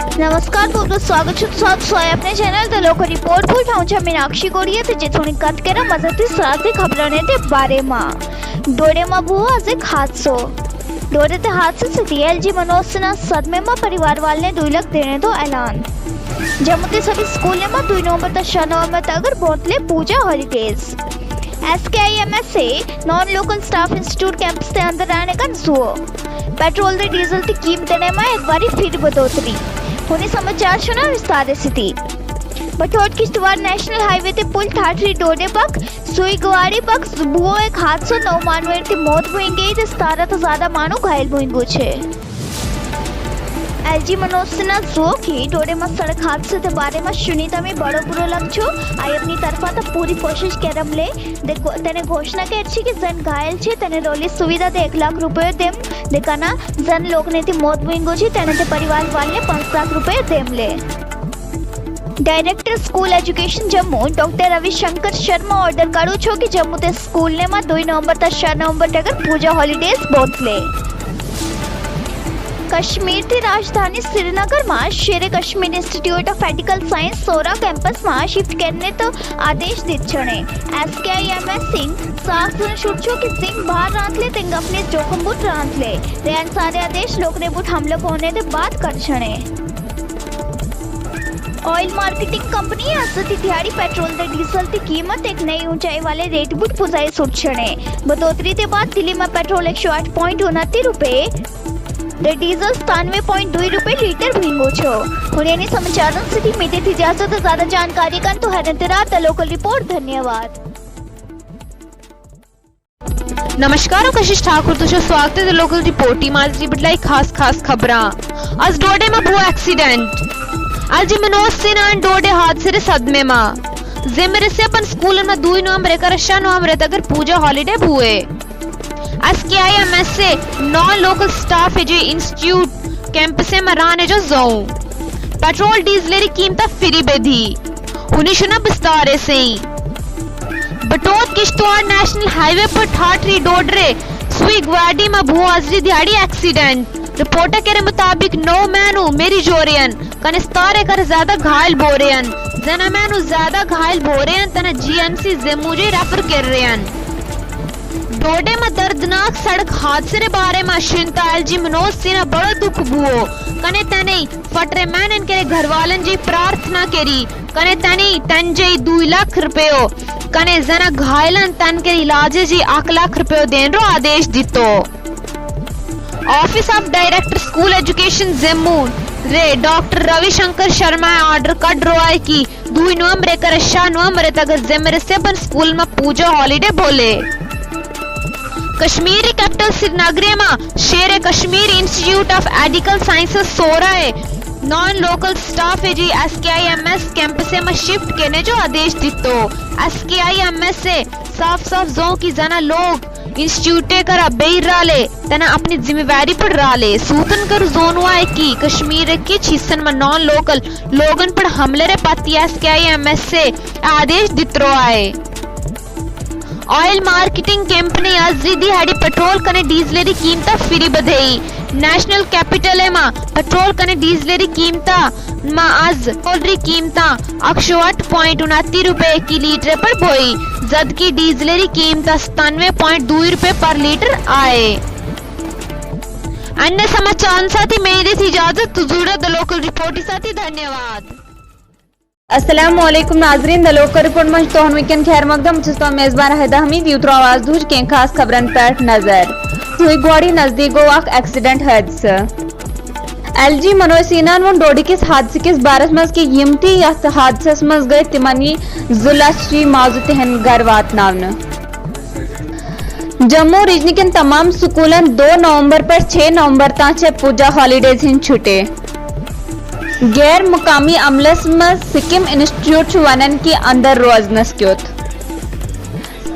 नमस्कार दोस्तों, स्वागत है अपने चैनल द लोकल रिपोर्ट पर। हांव मीनाक्षी गोड़िया ते जे थोड़ी कत करा मदद साथ खबरने ते बारे में डोडे में हुआ आज एक हादसो। डोडे ते हादसे से DLG मनोज सिन्हा सदमे में परिवार वाले ने 2 लाख देने तो ऐलान। जम्मू के सभी स्कूल में 2 नवंबर तक 6 नवंबर तक अगर बोतले पूजा हॉलीडेज। SKIMS से non local staff institute campus के अंदर रहने का नसूओ। पेट्रोल ते डीजल की कीमत में एक बार फिर बढ़ोतरी। होने समाचार सुना विस्तार से थी। बटोट किश्तवाड़ नेशनल हाईवे ते पुल ठाठरी डोडे पक सुईगवाड़ी पक सुबह एक हादसो 9 मानवेर की मौत हुई गई ते 17 से ज्यादा मानव घायल हुई छे। LG मनोज सिन्हा जो की डोडे में सड़क हादसे के बारे में सुनीता में बड़ो बुरो लग छो। आई अपनी तरफा तो पूरी कोशिश करम ले तेने घोषणा कर छी कि जन घायल छे तेने रोली सुविधा दे 1 लाख रुपये देम देखाना जन लोग ने थी मौत हुई गो छी तेने ते परिवार वाले 5 लाख रुपये देम ले। Director school education Jammu doctor Ravishankar Sharma order करू छो कि जम्मू ते स्कूल ने 2 नवंबर तक 6 नवंबर तक पूजा हॉलीडेज बोतले। कश्मीर की राजधानी श्रीनगर में शेरे Kashmir institute of medical science Soura campus में शिफ्ट करने तो आदेश दिए छे। SKIMS सिंह साफ सुनिश्चित छो कि सिंह बाहर रात ले तेंग अपने जोखम बुट रात ले रेन सारे आदेश लोग ने बुट हमले होने के बाद कर छे। ऑयल मार्केटिंग कंपनी असती दिहाड़ी पेट्रोल ते डीजल की कीमत एक नई ऊंचाई वाले रेट बुट पुजाई सुट छे। बढ़ोतरी के बाद दिल्ली में पेट्रोल 108.29 रुपए डीजल 97.2 रुपए लीटर भींगो छो। हुने समाचारों से थी मिलती थी इजाजत। ज्यादा जानकारी का तो हर लोकल रिपोर्ट। धन्यवाद। नमस्कार, कशिश ठाकुर तुझे स्वागत है लोकल रिपोर्ट टीम। आज की बटलाई खास खबरा। आज डोडे में हुआ एक्सीडेंट। आज मनोज सिन्हा डोडे हादसे रे सदमे में जिम्मे से अपन स्कूल में 2 नवंबर का 6 नवंबर तक पूजा हॉलीडे हुए। SKIMS से नॉन लोकल स्टाफ जो इंस्टीट्यूट कैंपस में रहने जो जाऊं पेट्रोल डीजल की कीमत फ्री बेधी उन्हें सुना विस्तार से। बटोत किश्तवाड़ नेशनल हाईवे पर ठाठरी डोडरे सुईगवाड़ी में भू हाजरी दिहाड़ी एक्सीडेंट। रिपोर्टर के मुताबिक 9 मैनू मेरी जोरियन कने 17 कर ज्यादा घायल बोरेयन जना मैनू ज्यादा घायल बोरेयन तना GMC जम्मू जे रेफर कर रेयन। डोडे में दर्दनाक सड़क हादसे के बारे में सुनता LG मनोज सिन्हा बड़ा दुख भुओ कने तने फटरे मैनन के घर वालन जी प्रार्थना करी कने तने तंजे 2 लाख रुपयो कने जना घायलन तन के इलाज जी 1 लाख रुपयो देन रो आदेश दितो। Office of director school education Jammu रे डॉक्टर रविशंकर शर्मा ऑर्डर कट रो है कि 2 नवंबर का 6 नवंबर तक जिम्मे से अपन स्कूल में पूजा हॉलीडे बोले। कश्मीरी कैपिटल श्रीनगर में शेरे Kashmir institute of medical sciences Soura है नॉन लोकल स्टाफ है जी SKIMS कैंपस में शिफ्ट करने जो आदेश दितो। SKIMS से साफ जो की जना लोग इंस्टीट्यूटे कर बेर राले तना अपनी जिम्मेवारी पर राले सूतन कर जोन हुआ है कि कश्मीर के हिस्सन में नॉन लोकल लोगन पर हमले रे पाती SKIMS से आदेश दित रो आए। ऑयल मार्केटिंग कंपनी आज दिहाड़ी पेट्रोल कने डीजल की कीमत फ्री बढ़ाई। नेशनल कैपिटल में पेट्रोल कने डीजल की कीमत में आज पेट्रोल की कीमत 108.29 रुपए की लीटर पर बोई जबकि डीजल की कीमत 97.2 रुपए पर लीटर आए। अन्य समाचार साथी मेरी थी इजाजत। जुड़ा द लोकल रिपोर्ट साथी। धन्यवाद। अस्सलाम वालेकुम नाजरीन, द लोकल रिपोर्ट में तो वीकेंड खैर मकदम तो मेजबान हैदा हमीद यूत्रो आवाज दूज के खास खबरन पर नजर। सुईगवाड़ी नजदीक गो अख एक्सीडेंट हादसा। LG मनोज सिन्हा वो डोडी किस हादसे किस बारस मज के यमती हादसस मज गए तिमनी जुला श्री माजू तहन घर वातनावन। जम्मू रीजन के तमाम स्कूलन 2 नवंबर पर 6 नवंबर तक पूजा हॉलीडेज हिंद छुटे। गैर मुकामी अमलस में सिक्किम इंस्टीट्यूट वनन की अंदर रोजनस क्योत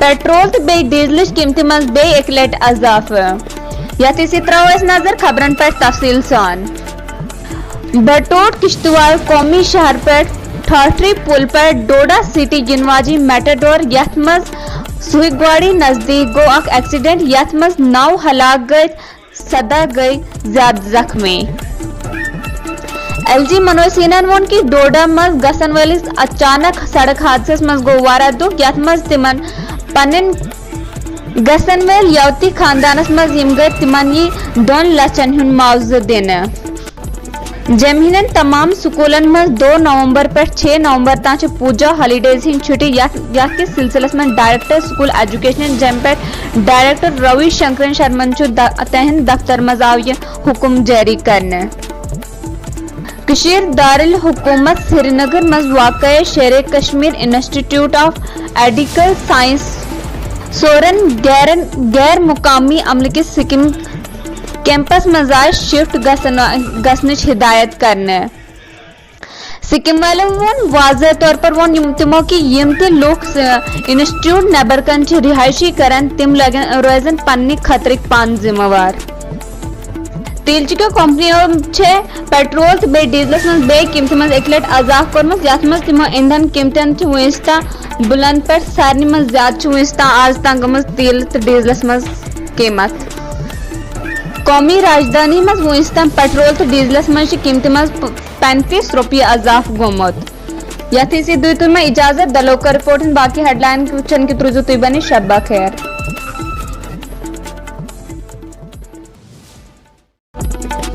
पेट्रोल तो बे डीजल कीमती मज बे 1 लट अजाफ यथ इसी तरह नजर खबरन पर तफसील सान। बटोट किश्तवाड़ कौमी शहर पर ठाठरी पुल पर डोडा सिटी गिनवाजी मेटाडोर यथ मज सुईगवाड़ी नजदीक गो अख एक्सीडेंट यथ मज 9 हलाक गए 17 गई ज्यादा जख्मी। LG मनोज सिन्हा वोन की डोडा मज गसन वालिस अचानक सड़क हादसे मज गो वारा दो यथ मज तिमन पन्न गसन वाल यवती खानदानस मज यम गए तिमन ये 2 लचन हुन मुआवजा देने जमहिनन तमाम स्कूलन में 2 नवंबर पर 6 नवंबर तक पूजा हॉलीडेज हिंद छुट्टी याद के सिलसिलस में डायरेक्टर स्कूल एजुकेशन जमपेट डायरेक्टर रवि शंकर शर्मा तहन दफ्तर मजाव ये हुक्म जारी करने कशीर दारुल हुकूमत श्रीनगर मज वाक़ शेर Kashmir institute of medical science Soren गैर मुकामी अमल के सिक्किम कैंपस मजाज शिफ्ट गसनच हिदायत करने सिक्किम वाले वन वाज़ह तौर पर वन तिमो की यम ते लोग इंस्टीट्यूट नबर कन रिहायशी करन तिम लगन रोजन पन्नी खतरिक पान जिम्मेवार तेलचिका कंपनियों छे पेट्रोल बे डीजल मज बे कीमत मज एकलट अजाफ करमस याथ मज तिमो ईंधन कीमतन वस्ता बुलंद पर सारनी मज ज्यादा वस्ता आज तक गमस तेल तो डीजल मज कीमत कौमी राजधानी मज वस्ता पेट्रोल तो डीजल मज कीमत मज 35 रुपये अजाफ गोमत यथी से दुई में इजाजत दलोकर रिपोर्ट बाकी हेडलाइन चन की तुरजु तुई बनी शब्बा खैर।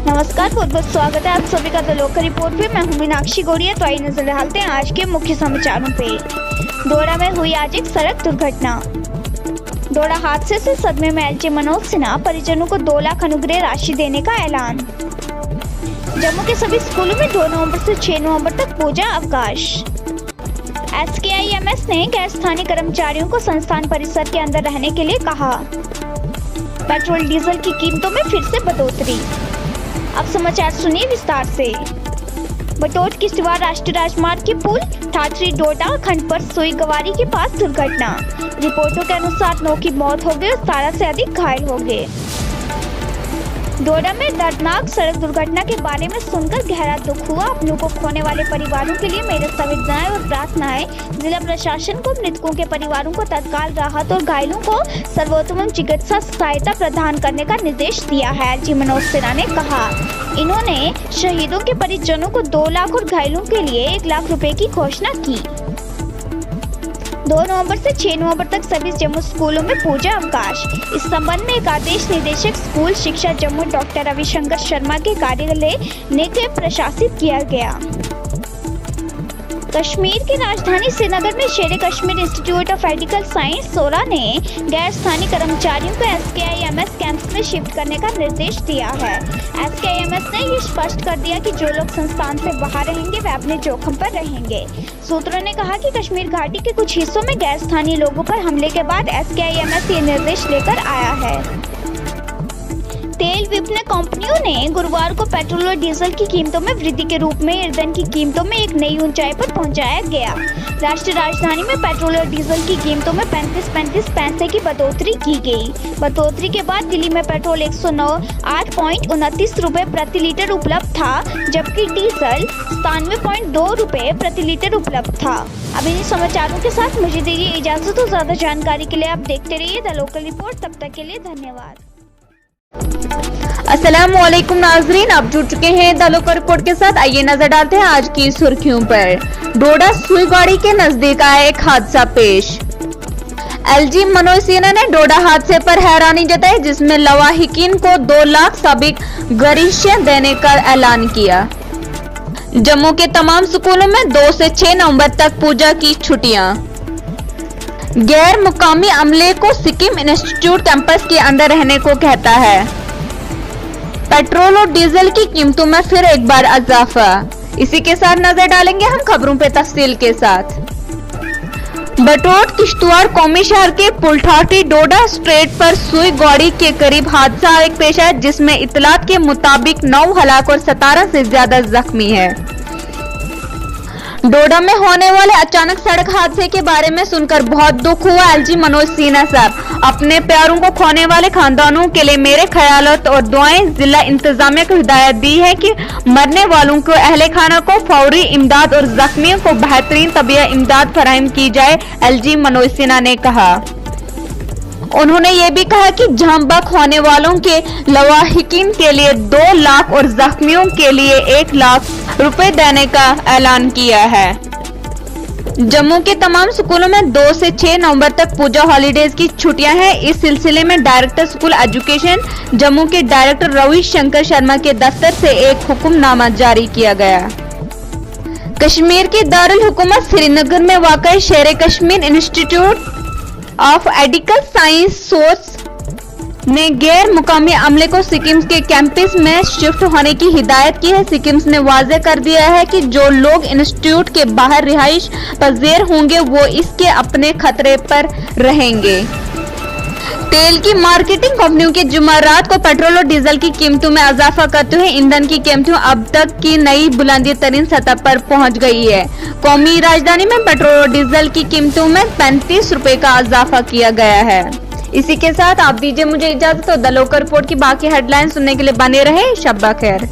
नमस्कार, बहुत बहुत स्वागत है आप सभी का द लोकल रिपोर्ट पे। मैं हूं मीनाक्षी गौड़िया। तो आइए नजर डालते हैं आज के मुख्य समाचारों पे। डोडा में हुई आज एक सड़क दुर्घटना। डोडा हादसे से सदमे में LG मनोज सिन्हा, परिजनों को 2 लाख अनुग्रह राशि देने का ऐलान। जम्मू के सभी स्कूलों में 2 नवंबर से 6 नवंबर तक पूजा अवकाश। SKIMS ने गैर स्थानीय कर्मचारियों को संस्थान परिसर के अंदर रहने के लिए कहा। पेट्रोल डीजल की कीमतों में फिर से बढ़ोतरी। अब समाचार सुनिए विस्तार से। बटोट किश्तवाड़ राष्ट्रीय राजमार्ग की पुल ठाठरी डोडा खंड पर सुई गवारी के पास दुर्घटना। रिपोर्टों के अनुसार 9 की मौत हो गई और 17 से अधिक घायल हो गए। डोडा में दर्दनाक सड़क दुर्घटना के बारे में सुनकर गहरा दुख हुआ। अपनों को खोने वाले परिवारों के लिए मेरी संवेदनाएं और प्रार्थनाएं। जिला प्रशासन को मृतकों के परिवारों को तत्काल राहत और घायलों को सर्वोत्तम चिकित्सा सहायता प्रदान करने का निर्देश दिया है, LG मनोज सिन्हा ने कहा। इन्होंने शहीदों के परिजनों को 2 लाख और घायलों के लिए 1 लाख रुपए की घोषणा की। 2 नवंबर से 6 नवंबर तक सभी जम्मू स्कूलों में पूजा अवकाश। इस संबंध में एक आदेश निदेशक स्कूल शिक्षा जम्मू डॉक्टर रविशंकर शर्मा के कार्यालय ने प्रशासित किया गया। कश्मीर की राजधानी श्रीनगर में Sher Kashmir institute of medical science Soura ने गैर स्थानीय कर्मचारियों को SKIMS कैंप्स में शिफ्ट करने का निर्देश दिया है। SKIMS ने ये स्पष्ट कर दिया कि जो लोग संस्थान से बाहर रहेंगे वे अपने जोखिम पर रहेंगे। सूत्रों ने कहा कि कश्मीर घाटी के कुछ हिस्सों में गैर स्थानीय लोगों पर हमले के बाद SKIMS ये निर्देश लेकर आया है। तेल विपणन कंपनियों ने गुरुवार को पेट्रोल और डीजल की कीमतों में वृद्धि के रूप में ईंधन की कीमतों में एक नई ऊंचाई पर पहुंचाया गया। राष्ट्रीय राजधानी में पेट्रोल और डीजल की कीमतों में 35 पैसे की बढ़ोतरी की गई। बढ़ोतरी के बाद दिल्ली में पेट्रोल 108.29 रुपए प्रति लीटर उपलब्ध था, जबकि डीजल 97.2 रुपए प्रति लीटर उपलब्ध था। अब इन समाचारों के साथ मुझे दीजिए इजाजत। और ज्यादा जानकारी के लिए आप देखते रहिए द लोकल रिपोर्ट। तब तक के लिए धन्यवाद। अस्सलामुअलैकुम नाजरीन, आप जुड़ चुके हैं द लोकल रिपोर्ट के साथ। आइए नजर डालते हैं आज की सुर्खियों पर। डोडा सुईगाड़ी के नजदीक आया एक हादसा पेश। LG मनोज सिन्हा ने डोडा हादसे पर हैरानी जताई, जिसमें लवाहिकीन को 2 लाख साबिक गरिशा देने का ऐलान किया। जम्मू के तमाम स्कूलों में 2 से 6 नवंबर तक पूजा की छुट्टियां। गैर मुकामी अमले को सिक्किम इंस्टीट्यूट कैंपस के अंदर रहने को कहता है। पेट्रोल और डीजल की कीमतों में फिर एक बार इजाफा। इसी के साथ नजर डालेंगे हम खबरों पे तफसील के साथ। बटोट किश्तवाड़ कौमी शहर के पुलठाटी डोडा स्ट्रेट पर सुई गौड़ी के करीब हादसा एक पेश है, जिसमें इतलात के मुताबिक 9 हलाक और 17 से ज्यादा जख्मी है। डोडा में होने वाले अचानक सड़क हादसे के बारे में सुनकर बहुत दुख हुआ। LG मनोज सिन्हा साहब, अपने प्यारों को खोने वाले खानदानों के लिए मेरे ख्यालात और दुआएं। जिला इंतजामिया को हिदायत दी है कि मरने वालों को अहले खाना को फौरी इमदाद और जख्मियों को बेहतरीन तबीयत इमदाद फराहम की जाए, LG मनोज सिन्हा ने कहा। उन्होंने ये भी कहा कि जमबक होने वालों के लवाहिकीन के लिए 2 लाख और जख्मियों के लिए 1 लाख रुपए देने का ऐलान किया है। जम्मू के तमाम स्कूलों में 2 से 6 नवंबर तक पूजा हॉलीडेज की छुट्टियां हैं। इस सिलसिले में डायरेक्टर स्कूल एजुकेशन जम्मू के डायरेक्टर रवि शंकर शर्मा के दफ्तर से एक हुक्मनामा जारी किया गया। कश्मीर के दारुल हुकूमत श्रीनगर में वाक़ शेर Kashmir institute of medical science सोच ने गैर मुकामी अमले को सिक्किम के कैंपस में शिफ्ट होने की हिदायत की है। सिक्किम ने वाज़ेह कर दिया है कि जो लोग इंस्टीट्यूट के बाहर रिहाइश पज़ीर होंगे वो इसके अपने खतरे पर रहेंगे। तेल की मार्केटिंग कंपनियों के जुमेरात को पेट्रोल और डीजल की कीमतों में इजाफा करते हुए ईंधन की कीमतों अब तक की नई बुलंदी तरीन सतह पर पहुंच गई है। कौमी राजधानी में पेट्रोल और डीजल की कीमतों में 35 रुपए का इजाफा किया गया है। इसी के साथ आप दीजिए मुझे इजाजत। तो द लोकल रिपोर्ट की बाकी हेडलाइन सुनने के लिए बने रहे। शब्बा खैर।